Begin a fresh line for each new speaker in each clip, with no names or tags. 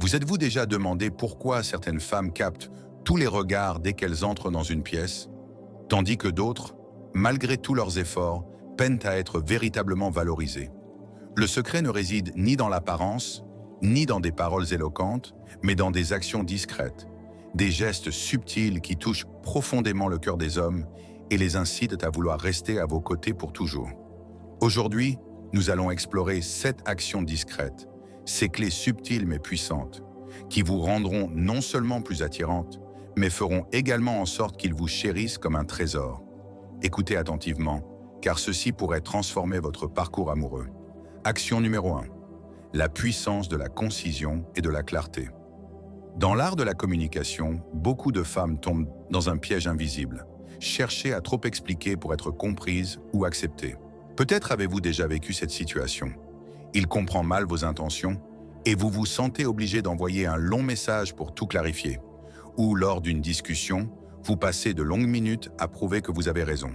Vous êtes-vous déjà demandé pourquoi certaines femmes captent tous les regards dès qu'elles entrent dans une pièce, tandis que d'autres, malgré tous leurs efforts, peinent à être véritablement valorisées? Le secret ne réside ni dans l'apparence, ni dans des paroles éloquentes, mais dans des actions discrètes, des gestes subtils qui touchent profondément le cœur des hommes et les incitent à vouloir rester à vos côtés pour toujours. Aujourd'hui, nous allons explorer 7 actions discrètes, ces clés subtiles mais puissantes, qui vous rendront non seulement plus attirantes, mais feront également en sorte qu'ils vous chérissent comme un trésor. Écoutez attentivement, car ceci pourrait transformer votre parcours amoureux. Action numéro 1. La puissance de la concision et de la clarté. Dans l'art de la communication, beaucoup de femmes tombent dans un piège invisible. Chercher à trop expliquer pour être comprises ou acceptées. Peut-être avez-vous déjà vécu cette situation. Il comprend mal vos intentions et vous vous sentez obligé d'envoyer un long message pour tout clarifier. Ou lors d'une discussion, vous passez de longues minutes à prouver que vous avez raison.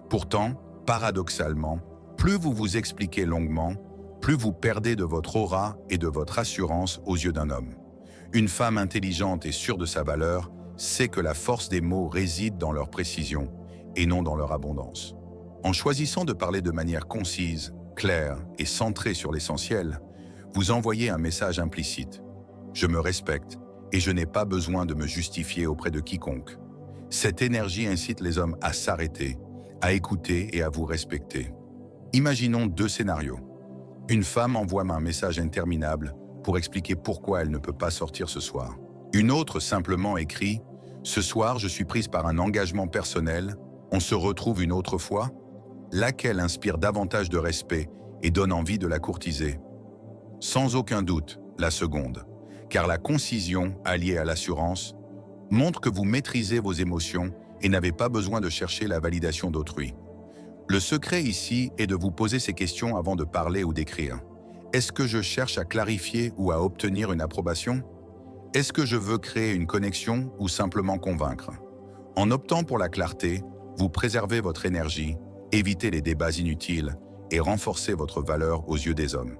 Pourtant, paradoxalement, plus vous vous expliquez longuement, plus vous perdez de votre aura et de votre assurance aux yeux d'un homme. Une femme intelligente et sûre de sa valeur sait que la force des mots réside dans leur précision et non dans leur abondance. En choisissant de parler de manière concise, claire et centrée sur l'essentiel, vous envoyez un message implicite. Je me respecte et je n'ai pas besoin de me justifier auprès de quiconque. Cette énergie incite les hommes à s'arrêter, à écouter et à vous respecter. Imaginons 2 scénarios. Une femme envoie un message interminable pour expliquer pourquoi elle ne peut pas sortir ce soir. Une autre simplement écrit « Ce soir, je suis prise par un engagement personnel, on se retrouve une autre fois ?» Laquelle inspire davantage de respect et donne envie de la courtiser? Sans aucun doute, la seconde, car la concision, alliée à l'assurance, montre que vous maîtrisez vos émotions et n'avez pas besoin de chercher la validation d'autrui. Le secret ici est de vous poser ces questions avant de parler ou d'écrire. Est-ce que je cherche à clarifier ou à obtenir une approbation? Est-ce que je veux créer une connexion ou simplement convaincre? En optant pour la clarté, vous préservez votre énergie, évitez les débats inutiles et renforcez votre valeur aux yeux des hommes.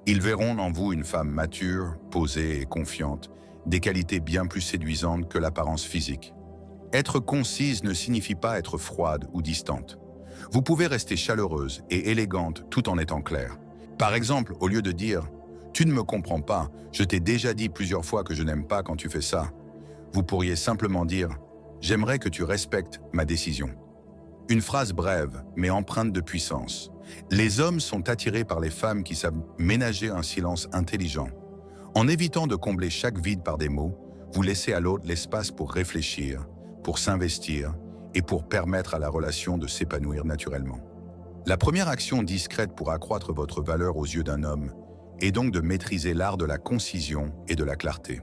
Ils verront en vous une femme mature, posée et confiante, des qualités bien plus séduisantes que l'apparence physique. Être concise ne signifie pas être froide ou distante. Vous pouvez rester chaleureuse et élégante tout en étant claire. Par exemple, au lieu de dire « Tu ne me comprends pas, je t'ai déjà dit plusieurs fois que je n'aime pas quand tu fais ça », vous pourriez simplement dire « J'aimerais que tu respectes ma décision ». Une phrase brève, mais empreinte de puissance. Les hommes sont attirés par les femmes qui savent ménager un silence intelligent. En évitant de combler chaque vide par des mots, vous laissez à l'autre l'espace pour réfléchir, pour s'investir et pour permettre à la relation de s'épanouir naturellement. La première action discrète pour accroître votre valeur aux yeux d'un homme est donc de maîtriser l'art de la concision et de la clarté.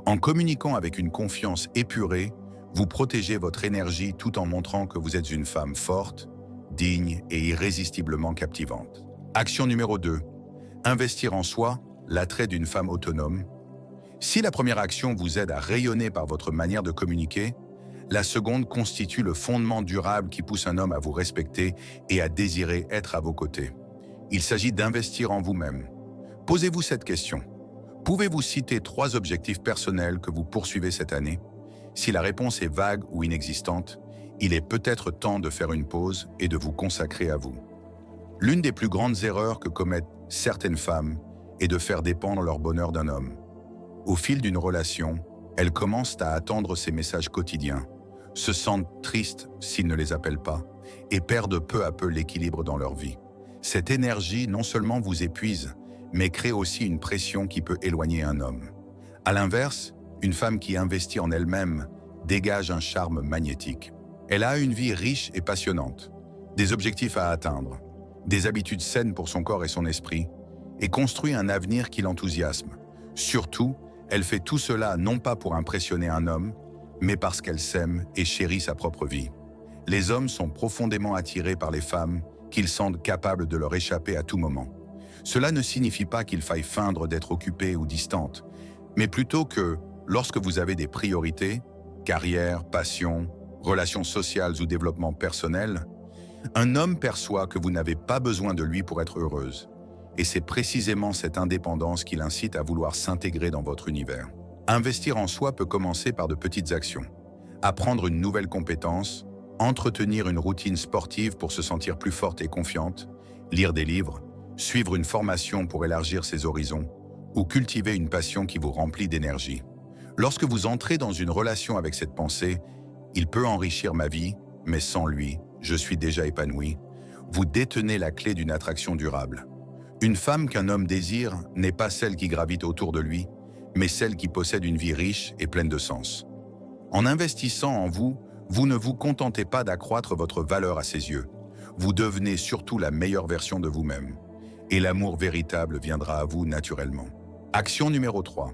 En communiquant avec une confiance épurée, vous protégez votre énergie tout en montrant que vous êtes une femme forte, digne et irrésistiblement captivante. Action numéro 2. Investir en soi, l'attrait d'une femme autonome. Si la première action vous aide à rayonner par votre manière de communiquer, la seconde constitue le fondement durable qui pousse un homme à vous respecter et à désirer être à vos côtés. Il s'agit d'investir en vous-même. Posez-vous cette question. Pouvez-vous citer 3 objectifs personnels que vous poursuivez cette année? Si la réponse est vague ou inexistante, il est peut-être temps de faire une pause et de vous consacrer à vous. L'une des plus grandes erreurs que commettent certaines femmes est de faire dépendre leur bonheur d'un homme. Au fil d'une relation, elles commencent à attendre ces messages quotidiens, se sentent tristes s'ils ne les appellent pas et perdent peu à peu l'équilibre dans leur vie. Cette énergie non seulement vous épuise, mais crée aussi une pression qui peut éloigner un homme. À l'inverse, une femme qui investit en elle-même dégage un charme magnétique. Elle a une vie riche et passionnante, des objectifs à atteindre, des habitudes saines pour son corps et son esprit, et construit un avenir qui l'enthousiasme. Surtout, elle fait tout cela non pas pour impressionner un homme, mais parce qu'elle s'aime et chérit sa propre vie. Les hommes sont profondément attirés par les femmes qu'ils sentent capables de leur échapper à tout moment. Cela ne signifie pas qu'il faille feindre d'être occupée ou distante, mais plutôt que, lorsque vous avez des priorités, carrière, passion, relations sociales ou développement personnel, un homme perçoit que vous n'avez pas besoin de lui pour être heureuse. et c'est précisément cette indépendance qui l'incite à vouloir s'intégrer dans votre univers. Investir en soi peut commencer par de petites actions. Apprendre une nouvelle compétence, entretenir une routine sportive pour se sentir plus forte et confiante, lire des livres, suivre une formation pour élargir ses horizons, ou cultiver une passion qui vous remplit d'énergie. Lorsque vous entrez dans une relation avec cette pensée, il peut enrichir ma vie, mais sans lui, je suis déjà épanoui. Vous détenez la clé d'une attraction durable. Une femme qu'un homme désire n'est pas celle qui gravite autour de lui, mais celle qui possède une vie riche et pleine de sens. En investissant en vous, vous ne vous contentez pas d'accroître votre valeur à ses yeux. Vous devenez surtout la meilleure version de vous-même. Et l'amour véritable viendra à vous naturellement. Action numéro 3.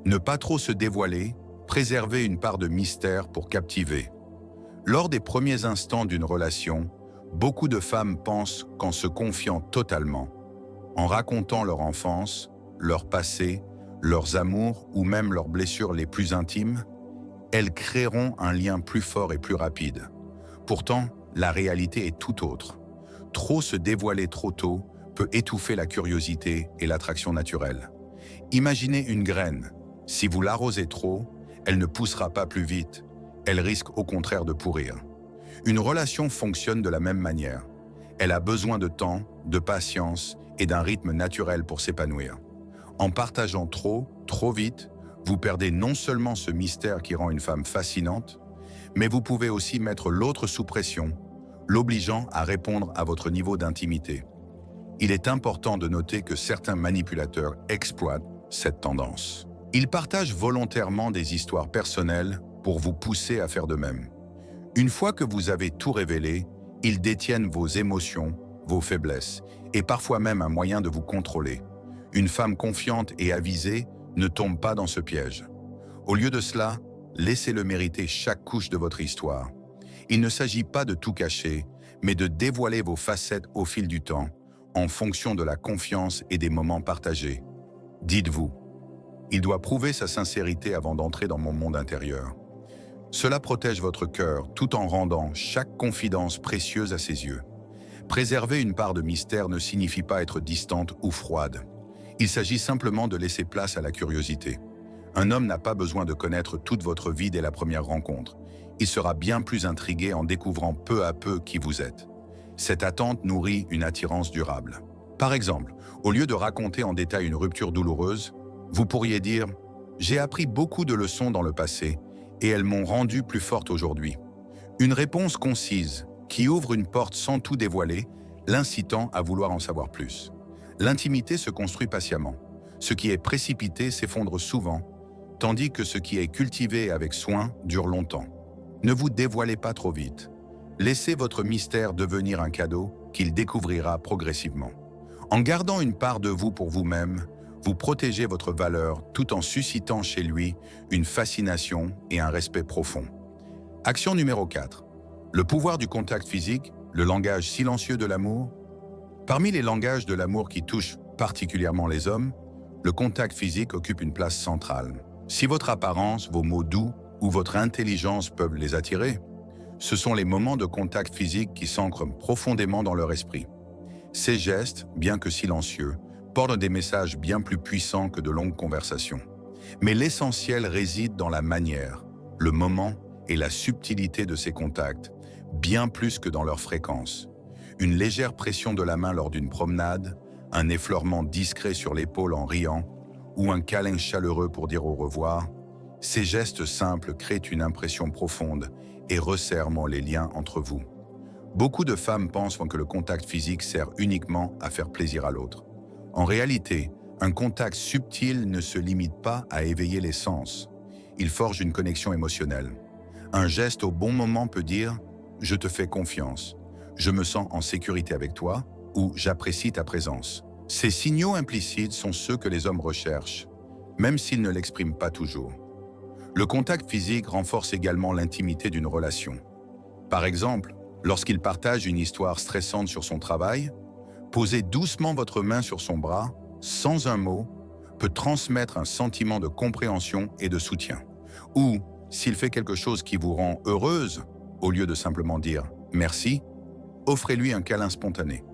Ne pas trop se dévoiler, préserver une part de mystère pour captiver. Lors des premiers instants d'une relation, beaucoup de femmes pensent qu'en se confiant totalement, en racontant leur enfance, leur passé, leurs amours ou même leurs blessures les plus intimes, elles créeront un lien plus fort et plus rapide. Pourtant, la réalité est tout autre. Trop se dévoiler trop tôt peut étouffer la curiosité et l'attraction naturelle. Imaginez une graine. Si vous l'arrosez trop, elle ne poussera pas plus vite. Elle risque au contraire de pourrir. Une relation fonctionne de la même manière. Elle a besoin de temps, de patience et d'un rythme naturel pour s'épanouir. En partageant trop vite, vous perdez non seulement ce mystère qui rend une femme fascinante, mais vous pouvez aussi mettre l'autre sous pression, l'obligeant à répondre à votre niveau d'intimité. Il est important de noter que certains manipulateurs exploitent cette tendance. Ils partagent volontairement des histoires personnelles pour vous pousser à faire de même. Une fois que vous avez tout révélé, ils détiennent vos émotions, vos faiblesses, et parfois même un moyen de vous contrôler. Une femme confiante et avisée ne tombe pas dans ce piège. Au lieu de cela, laissez-le mériter chaque couche de votre histoire. Il ne s'agit pas de tout cacher, mais de dévoiler vos facettes au fil du temps, en fonction de la confiance et des moments partagés. Dites-vous, il doit prouver sa sincérité avant d'entrer dans mon monde intérieur. Cela protège votre cœur tout en rendant chaque confidence précieuse à ses yeux. Préserver une part de mystère ne signifie pas être distante ou froide. Il s'agit simplement de laisser place à la curiosité. Un homme n'a pas besoin de connaître toute votre vie dès la première rencontre. Il sera bien plus intrigué en découvrant peu à peu qui vous êtes. Cette attente nourrit une attirance durable. Par exemple, au lieu de raconter en détail une rupture douloureuse, vous pourriez dire « J'ai appris beaucoup de leçons dans le passé et elles m'ont rendue plus forte aujourd'hui ». Une réponse concise qui ouvre une porte sans tout dévoiler, l'incitant à vouloir en savoir plus. L'intimité se construit patiemment. Ce qui est précipité s'effondre souvent, tandis que ce qui est cultivé avec soin dure longtemps. Ne vous dévoilez pas trop vite. Laissez votre mystère devenir un cadeau qu'il découvrira progressivement. En gardant une part de vous pour vous-même, vous protégez votre valeur tout en suscitant chez lui une fascination et un respect profond. Action numéro 4. Le pouvoir du contact physique, le langage silencieux de l'amour. Parmi les langages de l'amour qui touchent particulièrement les hommes, le contact physique occupe une place centrale. Si votre apparence, vos mots doux ou votre intelligence peuvent les attirer, ce sont les moments de contact physique qui s'ancrent profondément dans leur esprit. Ces gestes, bien que silencieux, portent des messages bien plus puissants que de longues conversations. Mais l'essentiel réside dans la manière, le moment et la subtilité de ces contacts, bien plus que dans leur fréquence. Une légère pression de la main lors d'une promenade, un effleurement discret sur l'épaule en riant, ou un câlin chaleureux pour dire au revoir, ces gestes simples créent une impression profonde et resserrent les liens entre vous. Beaucoup de femmes pensent que le contact physique sert uniquement à faire plaisir à l'autre. En réalité, un contact subtil ne se limite pas à éveiller les sens. Il forge une connexion émotionnelle. Un geste au bon moment peut dire « Je te fais confiance »,« Je me sens en sécurité avec toi » ou « J'apprécie ta présence ». Ces signaux implicites sont ceux que les hommes recherchent, même s'ils ne l'expriment pas toujours. Le contact physique renforce également l'intimité d'une relation. Par exemple, lorsqu'il partage une histoire stressante sur son travail, poser doucement votre main sur son bras, sans un mot, peut transmettre un sentiment de compréhension et de soutien. Ou, s'il fait quelque chose qui vous rend heureuse, au lieu de simplement dire « merci », offrez-lui un câlin spontané.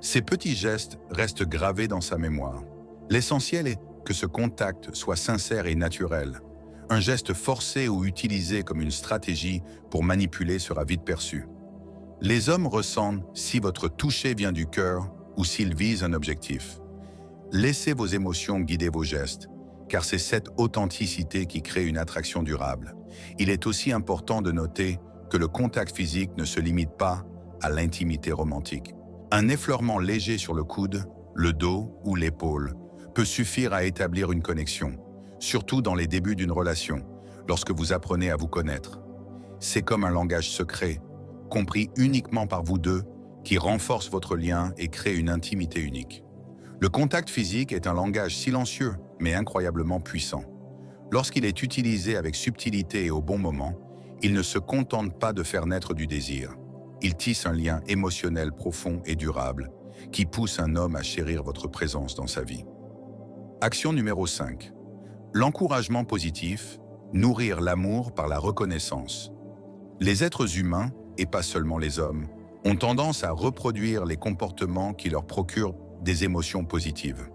Ces petits gestes restent gravés dans sa mémoire. L'essentiel est que ce contact soit sincère et naturel. Un geste forcé ou utilisé comme une stratégie pour manipuler sera vite perçu. Les hommes ressentent si votre toucher vient du cœur ou s'il vise un objectif. Laissez vos émotions guider vos gestes, car c'est cette authenticité qui crée une attraction durable. Il est aussi important de noter que le contact physique ne se limite pas à l'intimité romantique. Un effleurement léger sur le coude, le dos ou l'épaule peut suffire à établir une connexion, surtout dans les débuts d'une relation, lorsque vous apprenez à vous connaître. C'est comme un langage secret, compris uniquement par vous deux, qui renforce votre lien et crée une intimité unique. Le contact physique est un langage silencieux, mais incroyablement puissant. Lorsqu'il est utilisé avec subtilité et au bon moment, il ne se contente pas de faire naître du désir. Il tisse un lien émotionnel profond et durable, qui pousse un homme à chérir votre présence dans sa vie. Action numéro 5. L'encouragement positif, nourrir l'amour par la reconnaissance. Les êtres humains, et pas seulement les hommes, ont tendance à reproduire les comportements qui leur procurent des émotions positives.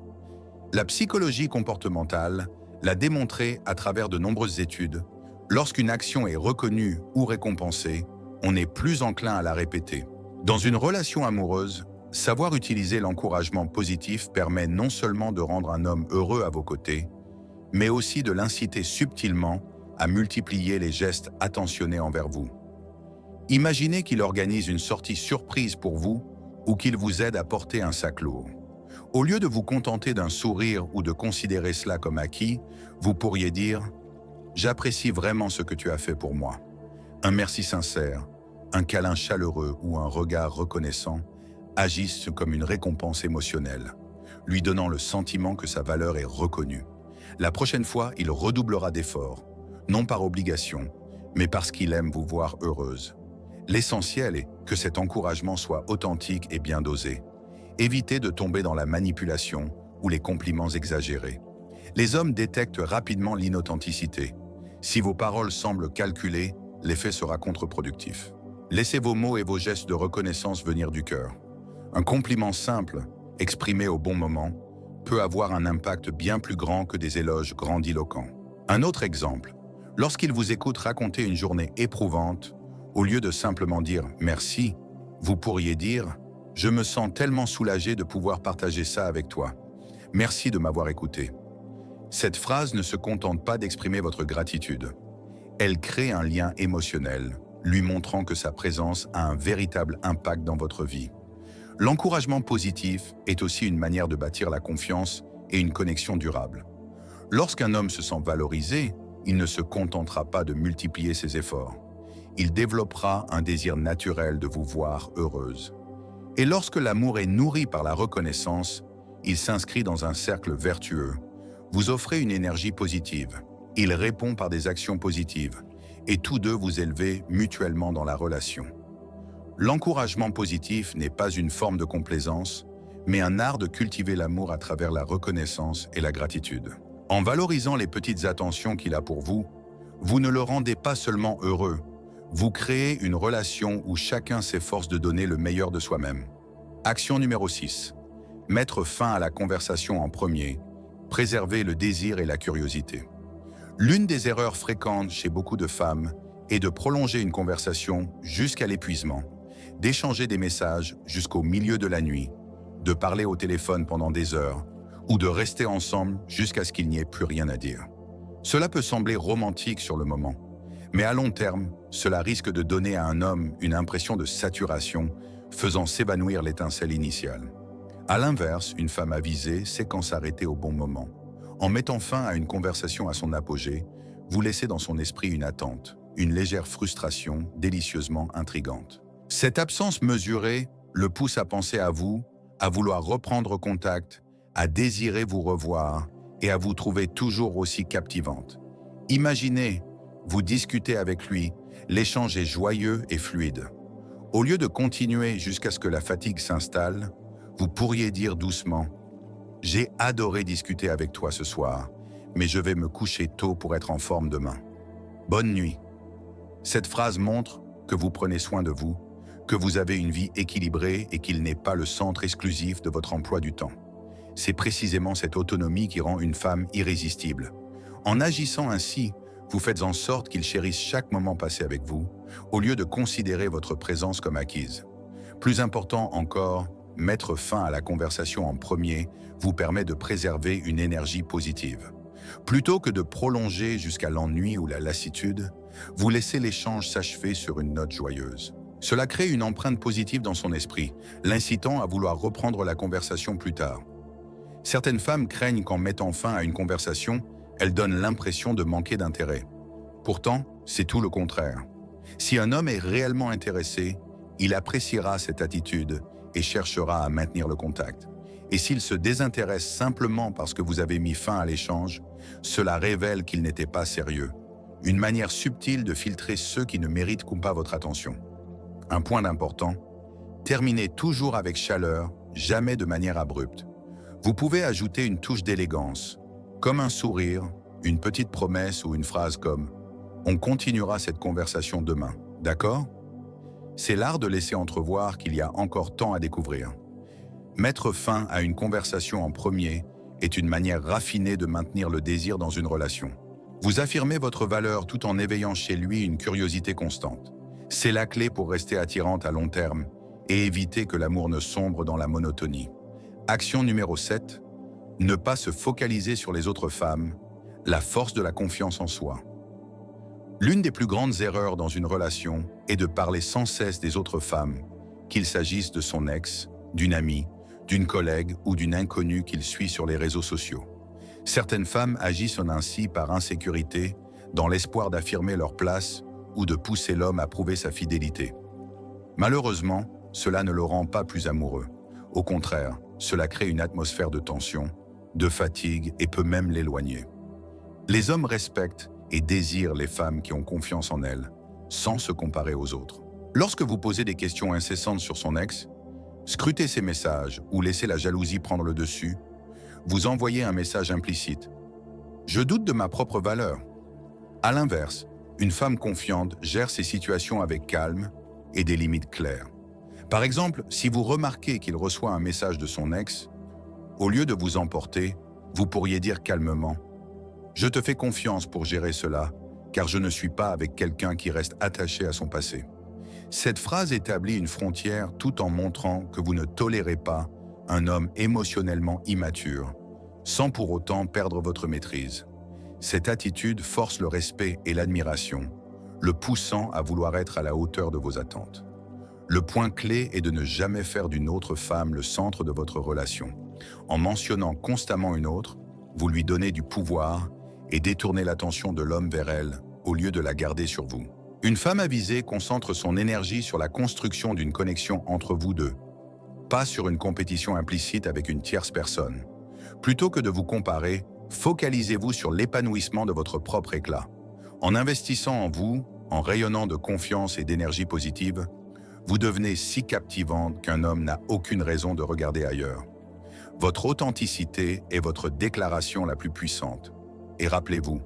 La psychologie comportementale l'a démontré à travers de nombreuses études. Lorsqu'une action est reconnue ou récompensée, on est plus enclin à la répéter. Dans une relation amoureuse, savoir utiliser l'encouragement positif permet non seulement de rendre un homme heureux à vos côtés, mais aussi de l'inciter subtilement à multiplier les gestes attentionnés envers vous. Imaginez qu'il organise une sortie surprise pour vous ou qu'il vous aide à porter un sac lourd. Au lieu de vous contenter d'un sourire ou de considérer cela comme acquis, vous pourriez dire « J'apprécie vraiment ce que tu as fait pour moi ». Un merci sincère, un câlin chaleureux ou un regard reconnaissant agissent comme une récompense émotionnelle, lui donnant le sentiment que sa valeur est reconnue. La prochaine fois, il redoublera d'efforts, non par obligation, mais parce qu'il aime vous voir heureuse. L'essentiel est que cet encouragement soit authentique et bien dosé. Évitez de tomber dans la manipulation ou les compliments exagérés. Les hommes détectent rapidement l'inauthenticité. Si vos paroles semblent calculées, l'effet sera contre-productif. Laissez vos mots et vos gestes de reconnaissance venir du cœur. Un compliment simple, exprimé au bon moment, peut avoir un impact bien plus grand que des éloges grandiloquents. Un autre exemple, lorsqu'il vous écoute raconter une journée éprouvante, au lieu de simplement dire « merci », vous pourriez dire « je me sens tellement soulagé de pouvoir partager ça avec toi. Merci de m'avoir écouté ». Cette phrase ne se contente pas d'exprimer votre gratitude. Elle crée un lien émotionnel, lui montrant que sa présence a un véritable impact dans votre vie. L'encouragement positif est aussi une manière de bâtir la confiance et une connexion durable. Lorsqu'un homme se sent valorisé, il ne se contentera pas de multiplier ses efforts. Il développera un désir naturel de vous voir heureuse. Et lorsque l'amour est nourri par la reconnaissance, il s'inscrit dans un cercle vertueux. Vous offrez une énergie positive. Il répond par des actions positives. Et tous deux vous élevez mutuellement dans la relation. L'encouragement positif n'est pas une forme de complaisance, mais un art de cultiver l'amour à travers la reconnaissance et la gratitude. En valorisant les petites attentions qu'il a pour vous, vous ne le rendez pas seulement heureux, vous créez une relation où chacun s'efforce de donner le meilleur de soi-même. Action numéro 6. Mettre fin à la conversation en premier, préserver le désir et la curiosité. L'une des erreurs fréquentes chez beaucoup de femmes est de prolonger une conversation jusqu'à l'épuisement, d'échanger des messages jusqu'au milieu de la nuit, de parler au téléphone pendant des heures ou de rester ensemble jusqu'à ce qu'il n'y ait plus rien à dire. Cela peut sembler romantique sur le moment, mais à long terme, cela risque de donner à un homme une impression de saturation, faisant s'évanouir l'étincelle initiale. À l'inverse, une femme avisée sait quand s'arrêter au bon moment. En mettant fin à une conversation à son apogée, vous laissez dans son esprit une attente, une légère frustration délicieusement intrigante. Cette absence mesurée le pousse à penser à vous, à vouloir reprendre contact, à désirer vous revoir et à vous trouver toujours aussi captivante. Imaginez, vous discutez avec lui, l'échange est joyeux et fluide. Au lieu de continuer jusqu'à ce que la fatigue s'installe, vous pourriez dire doucement « J'ai adoré discuter avec toi ce soir, mais je vais me coucher tôt pour être en forme demain. Bonne nuit ». Cette phrase montre que vous prenez soin de vous, que vous avez une vie équilibrée et qu'il n'est pas le centre exclusif de votre emploi du temps. C'est précisément cette autonomie qui rend une femme irrésistible. En agissant ainsi, vous faites en sorte qu'il chérisse chaque moment passé avec vous, au lieu de considérer votre présence comme acquise. Plus important encore, mettre fin à la conversation en premier vous permet de préserver une énergie positive. Plutôt que de prolonger jusqu'à l'ennui ou la lassitude, vous laissez l'échange s'achever sur une note joyeuse. Cela crée une empreinte positive dans son esprit, l'incitant à vouloir reprendre la conversation plus tard. Certaines femmes craignent qu'en mettant fin à une conversation, elles donnent l'impression de manquer d'intérêt. Pourtant, c'est tout le contraire. Si un homme est réellement intéressé, il appréciera cette attitude et cherchera à maintenir le contact. Et s'il se désintéresse simplement parce que vous avez mis fin à l'échange, cela révèle qu'il n'était pas sérieux. Une manière subtile de filtrer ceux qui ne méritent pas votre attention. Un point important, terminez toujours avec chaleur, jamais de manière abrupte. Vous pouvez ajouter une touche d'élégance, comme un sourire, une petite promesse ou une phrase comme « On continuera cette conversation demain, d'accord ?» C'est l'art de laisser entrevoir qu'il y a encore tant à découvrir. Mettre fin à une conversation en premier est une manière raffinée de maintenir le désir dans une relation. Vous affirmez votre valeur tout en éveillant chez lui une curiosité constante. C'est la clé pour rester attirante à long terme et éviter que l'amour ne sombre dans la monotonie. Action numéro 7. Ne pas se focaliser sur les autres femmes, la force de la confiance en soi. L'une des plus grandes erreurs dans une relation est de parler sans cesse des autres femmes, qu'il s'agisse de son ex, d'une amie, d'une collègue ou d'une inconnue qu'il suit sur les réseaux sociaux. Certaines femmes agissent ainsi par insécurité, dans l'espoir d'affirmer leur place ou de pousser l'homme à prouver sa fidélité. Malheureusement, cela ne le rend pas plus amoureux. Au contraire, cela crée une atmosphère de tension, de fatigue et peut même l'éloigner. Les hommes respectent et désirent les femmes qui ont confiance en elles, sans se comparer aux autres. Lorsque vous posez des questions incessantes sur son ex, scrutez ses messages ou laissez la jalousie prendre le dessus, vous envoyez un message implicite. Je doute de ma propre valeur. À l'inverse, une femme confiante gère ses situations avec calme et des limites claires. Par exemple, si vous remarquez qu'il reçoit un message de son ex, au lieu de vous emporter, vous pourriez dire calmement « Je te fais confiance pour gérer cela, car je ne suis pas avec quelqu'un qui reste attaché à son passé. » Cette phrase établit une frontière tout en montrant que vous ne tolérez pas un homme émotionnellement immature, sans pour autant perdre votre maîtrise. Cette attitude force le respect et l'admiration, le poussant à vouloir être à la hauteur de vos attentes. Le point clé est de ne jamais faire d'une autre femme le centre de votre relation. En mentionnant constamment une autre, vous lui donnez du pouvoir et détournez l'attention de l'homme vers elle, au lieu de la garder sur vous. Une femme avisée concentre son énergie sur la construction d'une connexion entre vous deux, pas sur une compétition implicite avec une tierce personne. Plutôt que de vous comparer, focalisez-vous sur l'épanouissement de votre propre éclat. En investissant en vous, en rayonnant de confiance et d'énergie positive, vous devenez si captivante qu'un homme n'a aucune raison de regarder ailleurs. Votre authenticité est votre déclaration la plus puissante. Et rappelez-vous,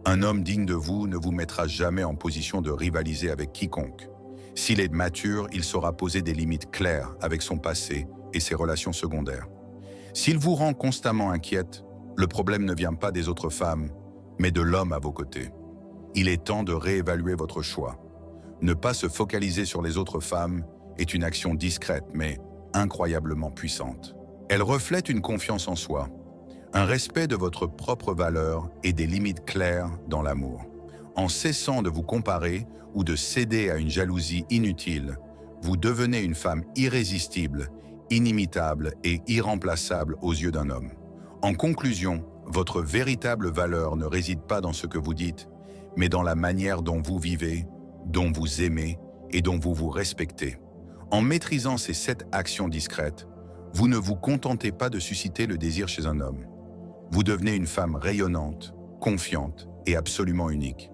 un homme digne de vous ne vous mettra jamais en position de rivaliser avec quiconque. S'il est mature, il saura poser des limites claires avec son passé et ses relations secondaires. S'il vous rend constamment inquiète, le problème ne vient pas des autres femmes, mais de l'homme à vos côtés. Il est temps de réévaluer votre choix. Ne pas se focaliser sur les autres femmes est une action discrète, mais incroyablement puissante. Elle reflète une confiance en soi, un respect de votre propre valeur et des limites claires dans l'amour. En cessant de vous comparer ou de céder à une jalousie inutile, vous devenez une femme irrésistible, inimitable et irremplaçable aux yeux d'un homme. En conclusion, votre véritable valeur ne réside pas dans ce que vous dites, mais dans la manière dont vous vivez, dont vous aimez et dont vous vous respectez. En maîtrisant ces 7 actions discrètes, vous ne vous contentez pas de susciter le désir chez un homme. Vous devenez une femme rayonnante, confiante et absolument unique.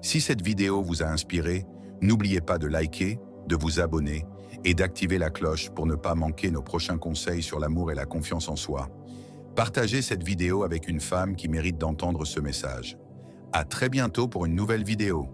Si cette vidéo vous a inspiré, n'oubliez pas de liker, de vous abonner et d'activer la cloche pour ne pas manquer nos prochains conseils sur l'amour et la confiance en soi. Partagez cette vidéo avec une femme qui mérite d'entendre ce message. À très bientôt pour une nouvelle vidéo.